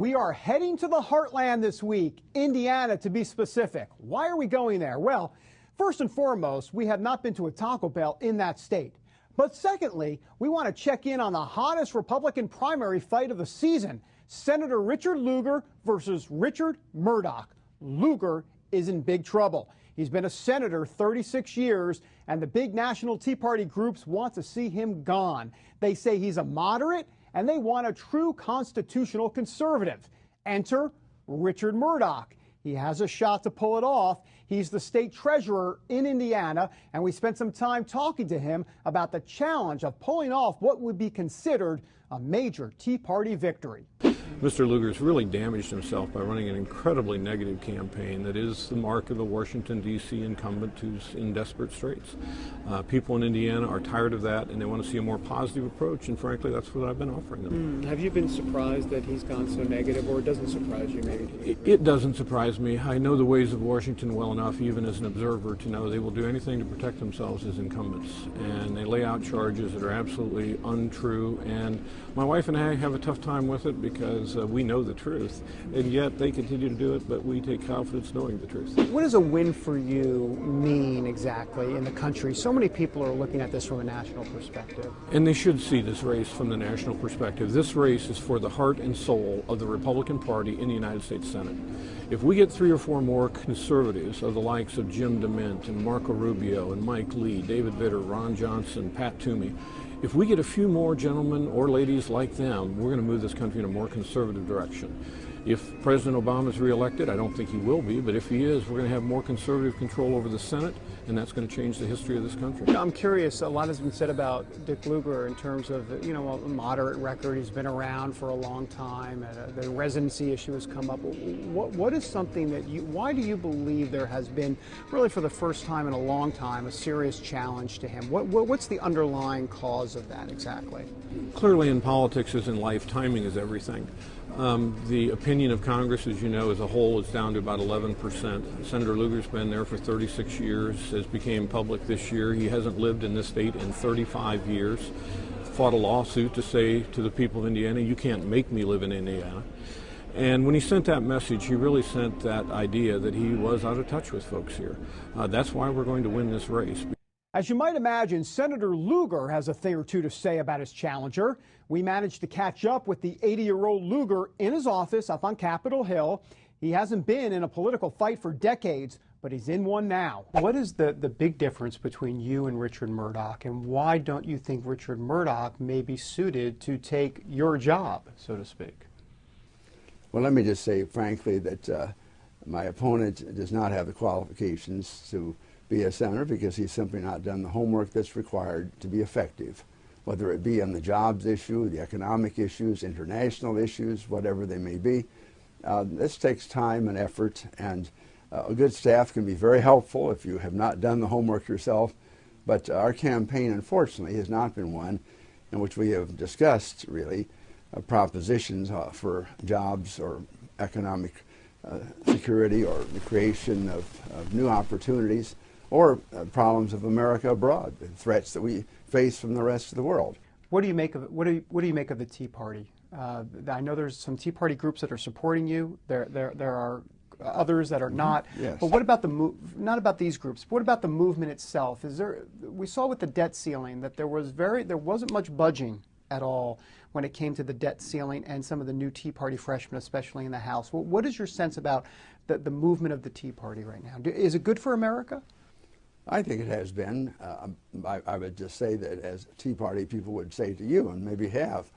We are heading to the heartland this week, Indiana to be specific. Why are we going there? Well, first and foremost, we have not been to a Taco Bell in that state. But secondly, we want to check in on the hottest Republican primary fight of the season, Senator Richard Lugar versus Richard Mourdock. Lugar is in big trouble. He's been a senator 36 years, and the big national Tea Party groups want to see him gone. They say he's a moderate, and they want a true constitutional conservative. Enter Richard Mourdock. He has a shot to pull it off. He's the state treasurer in Indiana, and we spent some time talking to him about the challenge of pulling off what would be considered a major Tea Party victory. Mr. Lugar's really damaged himself by running an incredibly negative campaign that is the mark of a Washington, D.C. incumbent who's in desperate straits. People in Indiana are tired of that, and they want to see a more positive approach, and frankly, that's what I've been offering them. Have you been surprised that he's gone so negative, or it doesn't surprise you maybe? It doesn't surprise me. I know the ways of Washington well enough, even as an observer, to know they will do anything to protect themselves as incumbents, and they lay out charges that are absolutely untrue, and my wife and I have a tough time with it because we know the truth, and yet they continue to do it, but we take confidence knowing the truth. What does a win for you mean exactly in the country? So many people are looking at this from a national perspective. And they should see this race from the national perspective. This race is for the heart and soul of the Republican Party in the United States Senate. If we get 3 or 4 more conservatives of the likes of Jim DeMint and Marco Rubio and Mike Lee, David Vitter, Ron Johnson, Pat Toomey, if we get a few more gentlemen or ladies like them, we're going to move this country in a more conservative direction. If President Obama is reelected, I don't think he will be, but if he is, we're going to have more conservative control over the Senate, and that's going to change the history of this country. I'm curious, a lot has been said about Dick Lugar in terms of, a moderate record. He's been around for a long time, and the residency issue has come up. What is something that why do you believe there has been, really for the first time in a long time, a serious challenge to him? What's the underlying cause of that exactly? Clearly in politics as in life, timing is everything. The opinion of Congress, as you know, as a whole is down to about 11%. Senator Lugar's been there for 36 years, has became public this year. He hasn't lived in this state in 35 years. Fought a lawsuit to say to the people of Indiana, you can't make me live in Indiana. And when he sent that message, he really sent that idea that he was out of touch with folks here. That's why we're going to win this race. As you might imagine, Senator Lugar has a thing or two to say about his challenger. We managed to catch up with the 80-year-old Lugar in his office up on Capitol Hill. He hasn't been in a political fight for decades, but he's in one now. What is the big difference between you and Richard Mourdock, and why don't you think Richard Mourdock may be suited to take your job, so to speak? Well, let me just say, frankly, that my opponent does not have the qualifications to be a senator because he's simply not done the homework that's required to be effective, whether it be on the jobs issue, the economic issues, international issues, whatever they may be. This takes time and effort, and a good staff can be very helpful if you have not done the homework yourself, but our campaign, unfortunately, has not been one in which we have discussed, really, propositions for jobs or economic security or the creation of new opportunities, or problems of America abroad, the threats that we face from the rest of the world. What do you make of it? What do you make of the Tea Party? I know there's some Tea Party groups that are supporting you. There are others that are not. Yes. But what about not about these groups? What about the movement itself? We saw with the debt ceiling that there wasn't much budging at all when it came to the debt ceiling and some of the new Tea Party freshmen, especially in the House. What is your sense about the movement of the Tea Party right now? Is it good for America? I think it has been. I would just say that, as Tea Party people would say to you, and maybe have,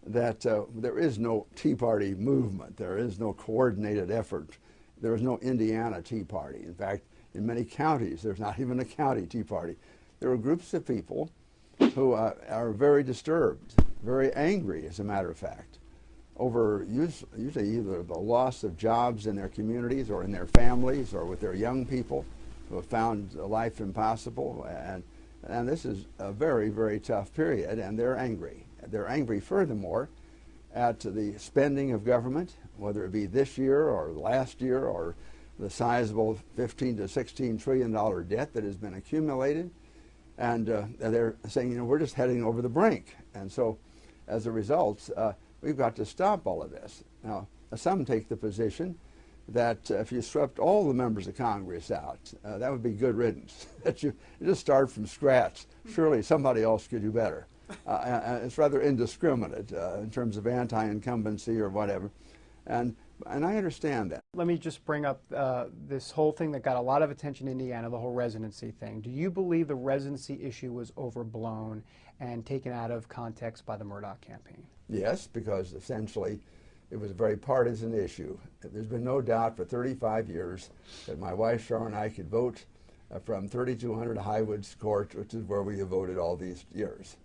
that there is no Tea Party movement. There is no coordinated effort. There is no Indiana Tea Party. In fact, in many counties, there's not even a county Tea Party. There are groups of people who are very disturbed, very angry, as a matter of fact, over usually either the loss of jobs in their communities or in their families or with their young people who have found life impossible, and this is a very, very tough period, and they're angry. They're angry, furthermore, at the spending of government, whether it be this year or last year, or the sizable $15 to $16 trillion debt that has been accumulated, and they're saying, we're just heading over the brink, and so as a result, we've got to stop all of this. Now, some take the position that if you swept all the members of Congress out, that would be good riddance. That you just start from scratch. Surely somebody else could do better. It's rather indiscriminate in terms of anti-incumbency or whatever. And I understand that. Let me just bring up this whole thing that got a lot of attention in Indiana, the whole residency thing. Do you believe the residency issue was overblown and taken out of context by the Mourdock campaign? Yes, because essentially it was a very partisan issue. There's been no doubt for 35 years that my wife Cheryl and I could vote from 3200 Highwoods Court, which is where we have voted all these years,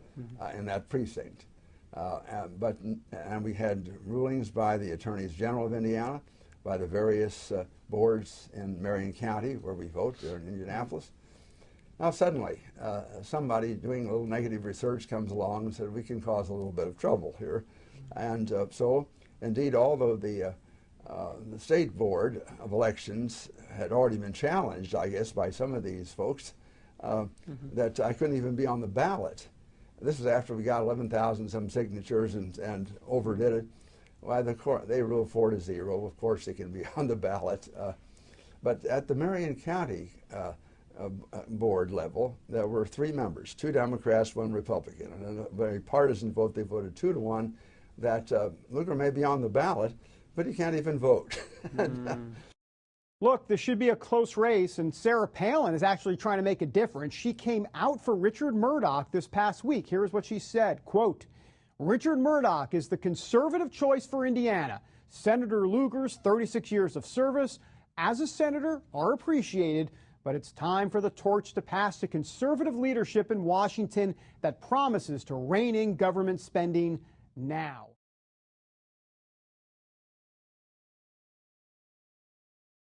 in that precinct. And we had rulings by the Attorneys General of Indiana, by the various boards in Marion County where we vote, there in Indianapolis. Now suddenly, somebody doing a little negative research comes along and said, we can cause a little bit of trouble here. And so, indeed, although the State Board of Elections had already been challenged, I guess, by some of these folks, that I couldn't even be on the ballot. This is after we got 11,000 some signatures and overdid it. Well, they ruled 4-0. Of course, they can be on the ballot. But at the Marion County board level, there were 3 members, 2 Democrats, 1 Republican. And in a very partisan vote, they voted 2-1 that Lugar may be on the ballot, but he can't even vote. Look, this should be a close race, and Sarah Palin is actually trying to make a difference. She came out for Richard Mourdock this past week. Here's what she said, quote, Richard Mourdock is the conservative choice for Indiana. Senator Lugar's 36 years of service as a senator are appreciated, but it's time for the torch to pass to conservative leadership in Washington that promises to rein in government spending now.